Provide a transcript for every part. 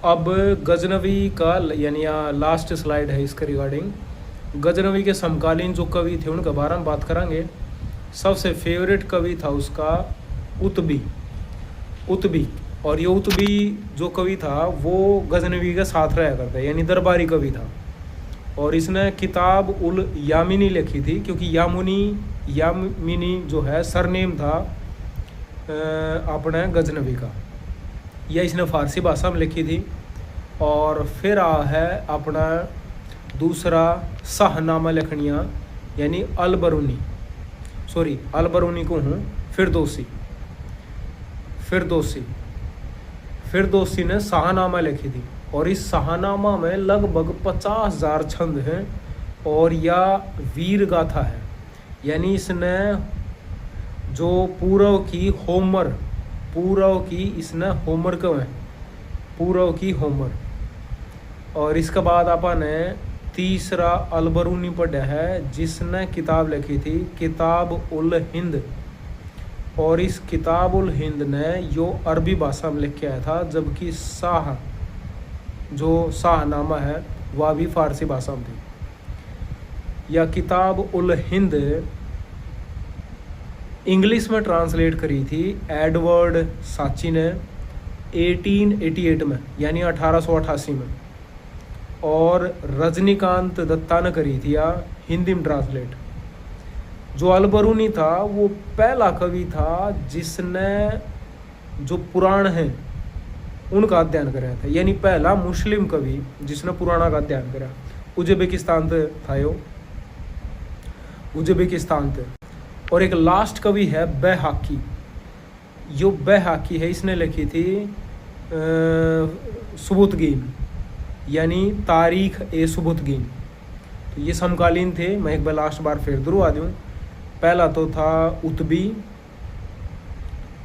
अब गजनवी का यानी लास्ट स्लाइड है इसके रिगार्डिंग, गजनवी के समकालीन जो कवि थे उनके बारे में बात करेंगे। सबसे फेवरेट कवि था उसका उतबी। और ये उतबी जो कवि था वो गजनवी के साथ रहा करता है, यानी दरबारी कवि था। और इसने किताब उल यामिनी लिखी थी, क्योंकि यामिनी जो है सरनेम था अपने गजनवी का। यह इसने फ़ारसी भाषा में लिखी थी। और फिर आ है अपना दूसरा शाहनामा लिखनिया, यानी अलबरूनी को हूँ फिरदौसी ने शाहनामा लिखी थी। और इस शाहनामा में लगभग 50,000 छंद हैं और यह वीर गाथा है, यानी इसने जो पूर्व की होमर और इसके बाद अपन ने तीसरा अलबरूनी पढ़ा है, जिसने किताब लिखी थी किताब उल हिंद। और इस किताब उल हिंद ने यो अरबी भाषा में लिख के आया था, जबकि शाहनामा है वह भी फ़ारसी भाषा में थी। यह किताब उल हिंद इंग्लिश में ट्रांसलेट करी थी एडवर्ड साची ने 1888 में, यानी 1888 में। और रजनीकांत दत्ता ने करी थी या हिंदी में ट्रांसलेट। जो अलबरूनी था वो पहला कवि था जिसने जो पुराण हैं उनका अध्ययन कराया था, यानी पहला मुस्लिम कवि जिसने पुराणा का अध्ययन करा। उज़्बेकिस्तान थे। और एक लास्ट कवि है बैहाकी। जो बैहाकी है इसने लिखी थी सुबुतगीन, यानी तारीख ए सुबुतगीन। तो ये समकालीन थे। मैं एक बार लास्ट बार फिर दोहरा दूँ। पहला तो था उतबी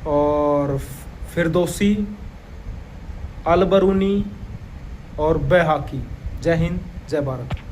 और फिरदौसी, अलबरूनी और बैहाकी। जय हिंद, जय भारत।